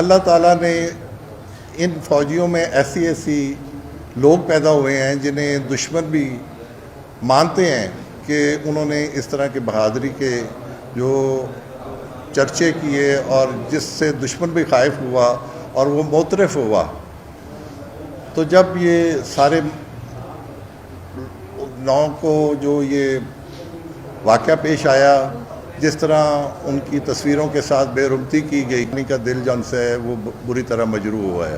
اللہ تعالیٰ نے ان فوجیوں میں ایسی لوگ پیدا ہوئے ہیں جنہیں دشمن بھی مانتے ہیں کہ انہوں نے اس طرح کے بہادری کے جو چرچے کیے اور جس سے دشمن بھی خائف ہوا اور وہ معترف ہوا. تو جب یہ سارے نو کو جو یہ واقعہ پیش آیا، جس طرح ان کی تصویروں کے ساتھ بے رغبتی کی گئی، ان کا دل جون سے ہے وہ بری طرح مجروح ہوا ہے.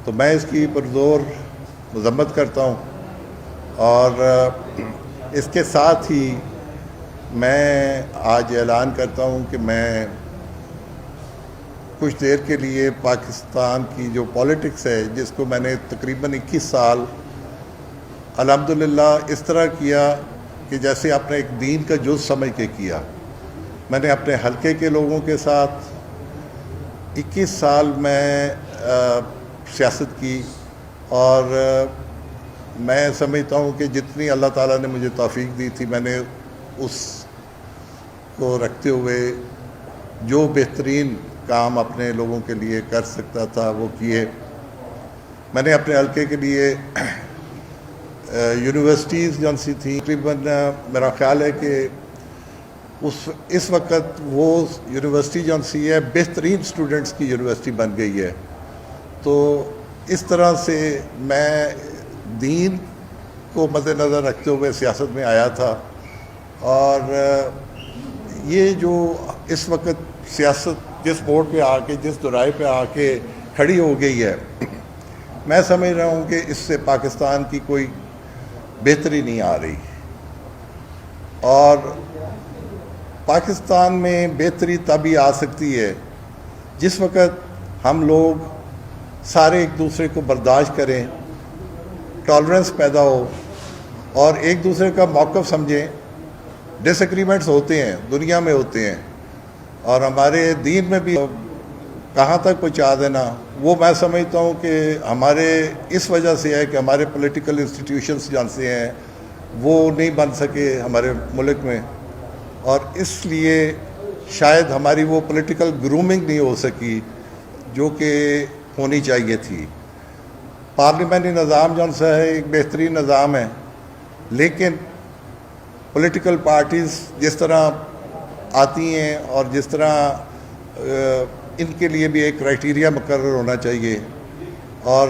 تو میں اس کی پرزور مذمت کرتا ہوں، اور اس کے ساتھ ہی میں آج اعلان کرتا ہوں کہ میں کچھ دیر کے لیے پاکستان کی جو پولیٹکس ہے، جس کو میں نے تقریباً 21 سال الحمدللہ اس طرح کیا کہ جیسے اپنے ایک دین کا جز سمجھ کے کیا. میں نے اپنے حلقے کے لوگوں کے ساتھ 21 سال میں سیاست کی، اور میں سمجھتا ہوں کہ جتنی اللہ تعالیٰ نے مجھے توفیق دی تھی، میں نے اس کو رکھتے ہوئے جو بہترین کام اپنے لوگوں کے لیے کر سکتا تھا وہ کیے. میں نے اپنے حلقے کے لیے یونیورسٹیز جون سی تھیں، تقریباً میرا خیال ہے کہ اس وقت وہ یونیورسٹی جون سی ہے بہترین اسٹوڈنٹس کی یونیورسٹی بن گئی ہے. تو اس طرح سے میں دین کو مد نظر رکھتے ہوئے سیاست میں آیا تھا، اور یہ جو اس وقت سیاست جس موڑ پہ آ کے، جس دورائے پہ آ کے کھڑی ہو گئی ہے، میں سمجھ رہا ہوں کہ اس سے پاکستان کی کوئی بہتری نہیں آ رہی. اور پاکستان میں بہتری تبھی آ سکتی ہے جس وقت ہم لوگ سارے ایک دوسرے کو برداشت کریں، ٹالرنس پیدا ہو، اور ایک دوسرے کا موقف سمجھیں. ڈس ایگریمنٹس ہوتے ہیں، دنیا میں ہوتے ہیں، اور ہمارے دین میں بھی کہاں تک پہنچا دینا، وہ میں سمجھتا ہوں کہ ہمارے اس وجہ سے ہے کہ ہمارے پولیٹیکل انسٹیٹیوشنس جہاں سے ہیں وہ نہیں بن سکے ہمارے ملک میں، اور اس لیے شاید ہماری وہ پولیٹیکل گرومنگ نہیں ہو سکی جو کہ ہونی چاہیے تھی. پارلیمنٹری نظام جو ہے ایک بہترین نظام ہے، لیکن پولیٹیکل پارٹیز جس طرح آتی ہیں اور جس طرح ان کے لیے بھی ایک کرائٹیریا مقرر ہونا چاہیے، اور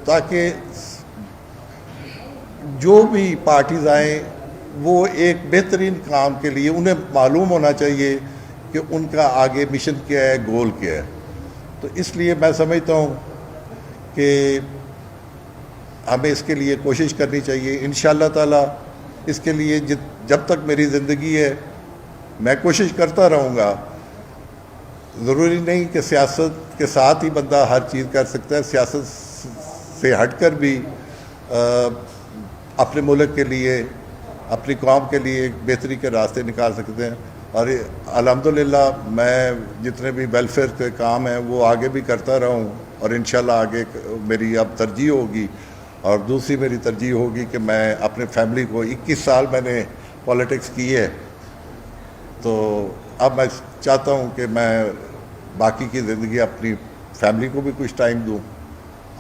تاکہ جو بھی پارٹیز آئیں وہ ایک بہترین کام کے لیے انہیں معلوم ہونا چاہیے کہ ان کا آگے مشن کیا ہے، گول کیا ہے. تو اس لیے میں سمجھتا ہوں کہ ہمیں اس کے لیے کوشش کرنی چاہیے. انشاءاللہ تعالی اس کے لیے جب تک میری زندگی ہے میں کوشش کرتا رہوں گا. ضروری نہیں کہ سیاست کے ساتھ ہی بندہ ہر چیز کر سکتا ہے، سیاست سے ہٹ کر بھی اپنے ملک کے لیے، اپنی قوم کے لیے ایک بہتری کے راستے نکال سکتے ہیں. اور الحمدللہ میں جتنے بھی ویلفیئر کے کام ہیں وہ آگے بھی کرتا رہا ہوں، اور انشاءاللہ آگے میری اب ترجیح ہوگی. اور دوسری میری ترجیح ہوگی کہ میں اپنے فیملی کو 21 سال میں نے پولیٹکس کی ہے، تو اب میں چاہتا ہوں کہ میں باقی کی زندگی اپنی فیملی کو بھی کچھ ٹائم دوں،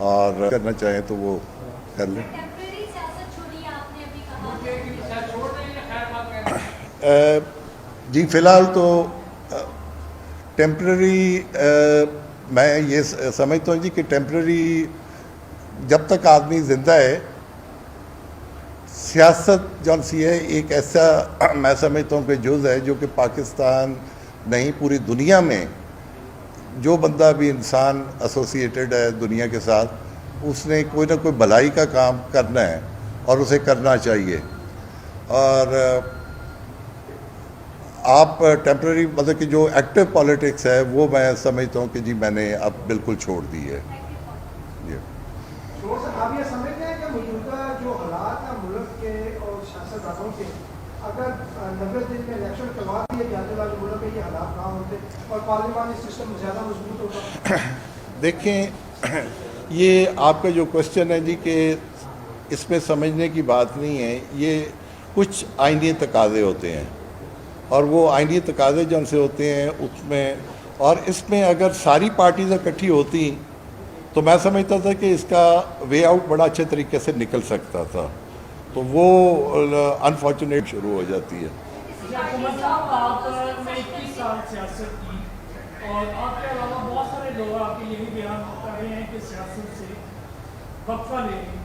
اور کرنا چاہیں تو وہ کر لیں. جی فی الحال تو ٹیمپرری میں یہ سمجھتا ہوں جی کہ ٹیمپرری جب تک آدمی زندہ ہے، سیاست جون سی ہے ایک ایسا میں سمجھتا ہوں کہ جز ہے جو کہ پاکستان نہیں پوری دنیا میں جو بندہ بھی انسان ایسوسیٹڈ ہے دنیا کے ساتھ، اس نے کوئی نہ کوئی بھلائی کا کام کرنا ہے اور اسے کرنا چاہیے. اور آپ ٹیمپرری مطلب کہ جو ایکٹیو پالیٹکس ہے وہ میں سمجھتا ہوں کہ جی میں نے اب بالکل چھوڑ دی ہے. آپ یہ سمجھتے ہیں کہ موجودہ جو حالات ہیں ملک کے اور سیاستدانوں کے، اگر 90 دن میں الیکشن کروا دیے جاتے والے ملک میں یہ حالات نہ ہوتے اور پارلیمانی سسٹم زیادہ مضبوط ہوتا؟ دیکھیں یہ آپ کا جو کوشچن ہے جی کہ اس میں سمجھنے کی بات نہیں ہے، یہ کچھ آئینی تقاضے ہوتے ہیں، اور وہ آئینی تقاضے جو ان سے ہوتے ہیں اس میں اور اس میں اگر ساری پارٹیز اکٹھی ہوتی تو میں سمجھتا تھا کہ اس کا وے آؤٹ بڑا اچھے طریقے سے نکل سکتا تھا، تو وہ انفارچونیٹ شروع ہو جاتی ہے۔ حکومت صاحب آپ نے 21 سال سیاست کی اور آپ کے علاوہ بہت سارے لوگ آپ کے یہی بیان کر رہے ہیں کہ سیاست سے وقفہ لے رہے ہیں،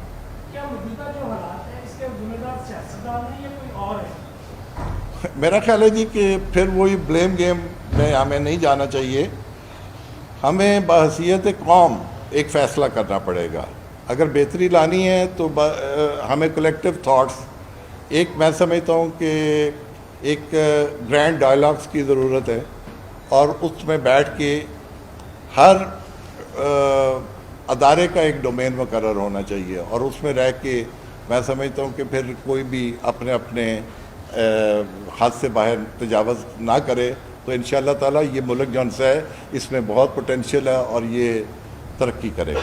کیا موجودہ جو حالات ہیں اس کے ذمہ دار سیاستدان ہیں یا کوئی اور ہے؟ میرا خیال ہے جی کہ پھر وہی بلیم گیم میں ہمیں نہیں جانا چاہیے، ہمیں بحیثیت قوم ایک فیصلہ کرنا پڑے گا۔ اگر بہتری لانی ہے تو ہمیں کلیکٹیو تھاٹس، ایک میں سمجھتا ہوں کہ ایک گرینڈ ڈائلاگس کی ضرورت ہے، اور اس میں بیٹھ کے ہر ادارے کا ایک ڈومین مقرر ہونا چاہیے، اور اس میں رہ کے میں سمجھتا ہوں کہ پھر کوئی بھی اپنے اپنے حد سے باہر تجاوز نہ کرے، تو انشاءاللہ تعالی یہ ملک جون سا ہے اس میں بہت پوٹینشیل ہے اور یہ ترقی کرے گا۔